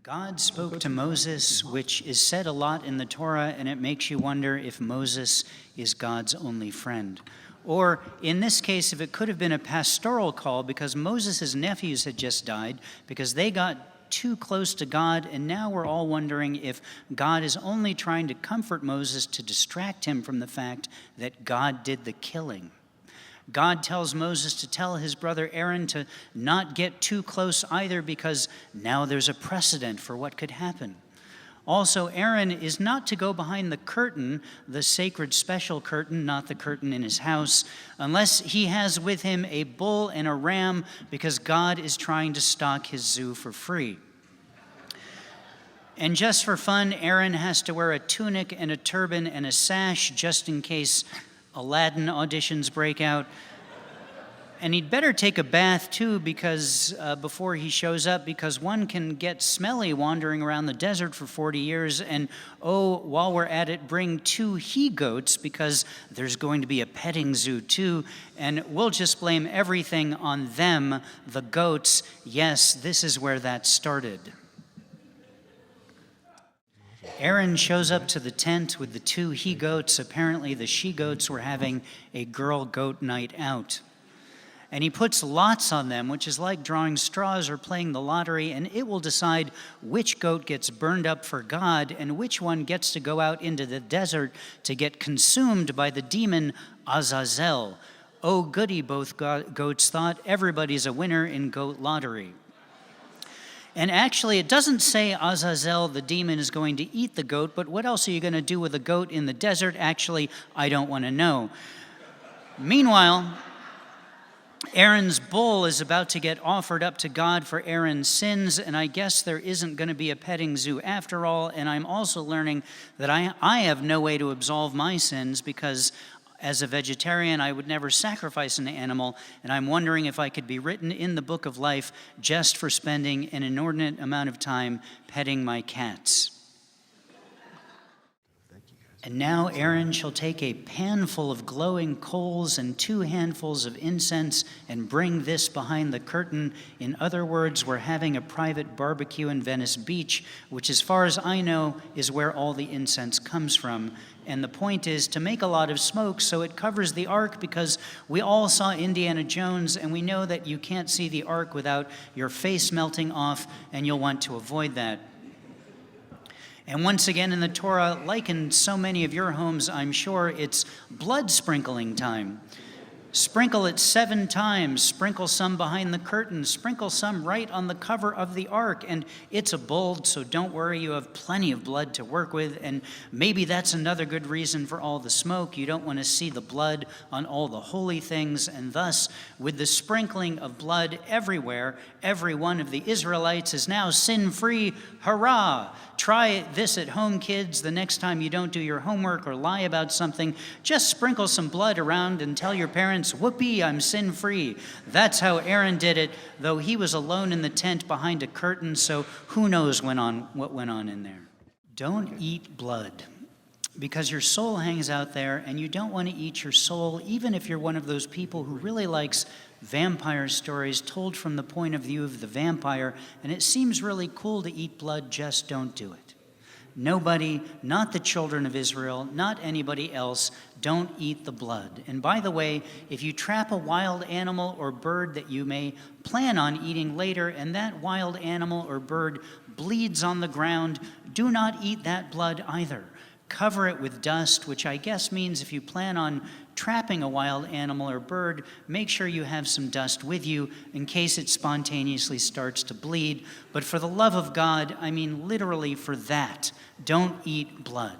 God spoke to Moses, which is said a lot in the Torah, and it makes you wonder if Moses is God's only friend. Or, in this case, if it could have been a pastoral call because Moses' nephews had just died, because they got too close to God, and now we're all wondering if God is only trying to comfort Moses to distract him from the fact that God did the killing. God tells Moses to tell his brother Aaron to not get too close either because now there's a precedent for what could happen. Also, Aaron is not to go behind the curtain, the sacred special curtain, not the curtain in his house, unless he has with him a bull and a ram because God is trying to stock his zoo for free. And just for fun, Aaron has to wear a tunic and a turban and a sash just in case Aladdin auditions break out. And he'd better take a bath too because before he shows up, because one can get smelly wandering around the desert for 40 years. And while we're at it, bring 2 he-goats because there's going to be a petting zoo too. And we'll just blame everything on them, the goats. Yes, this is where that started. Aaron shows up to the tent with the 2 he-goats. Apparently the she-goats were having a girl-goat night out. And he puts lots on them, which is like drawing straws or playing the lottery, and it will decide which goat gets burned up for God and which one gets to go out into the desert to get consumed by the demon Azazel. Oh, goody, both goats thought. Everybody's a winner in goat lottery. And actually, it doesn't say Azazel, the demon, is going to eat the goat, but what else are you going to do with a goat in the desert? Actually, I don't want to know. Meanwhile, Aaron's bull is about to get offered up to God for Aaron's sins, and I guess there isn't going to be a petting zoo after all, and I'm also learning that I have no way to absolve my sins because as a vegetarian, I would never sacrifice an animal, and I'm wondering if I could be written in the book of life just for spending an inordinate amount of time petting my cats. And now Aaron shall take a pan full of glowing coals and 2 handfuls of incense and bring this behind the curtain. In other words, we're having a private barbecue in Venice Beach, which as far as I know is where all the incense comes from. And the point is to make a lot of smoke so it covers the ark, because we all saw Indiana Jones and we know that you can't see the ark without your face melting off, and you'll want to avoid that. And once again in the Torah, like in so many of your homes, I'm sure, it's blood sprinkling time. Sprinkle it 7 times. Sprinkle some behind the curtain. Sprinkle some right on the cover of the ark. And it's a bull, so don't worry, you have plenty of blood to work with. And maybe that's another good reason for all the smoke. You don't want to see the blood on all the holy things. And thus, with the sprinkling of blood everywhere, every one of the Israelites is now sin-free. Hurrah! Try this at home, kids. The next time you don't do your homework or lie about something, just sprinkle some blood around and tell your parents, whoopee, I'm sin-free. That's how Aaron did it, though he was alone in the tent behind a curtain, so who knows what went on in there. Don't eat blood, because your soul hangs out there, and you don't want to eat your soul, even if you're one of those people who really likes vampire stories told from the point of view of the vampire, and it seems really cool to eat blood. Just don't do it. Nobody, not the children of Israel, not anybody else, don't eat the blood. And by the way, if you trap a wild animal or bird that you may plan on eating later, and that wild animal or bird bleeds on the ground, do not eat that blood either. Cover it with dust, which I guess means if you plan on trapping a wild animal or bird, make sure you have some dust with you in case it spontaneously starts to bleed. But for the love of God, I mean literally for that, don't eat blood.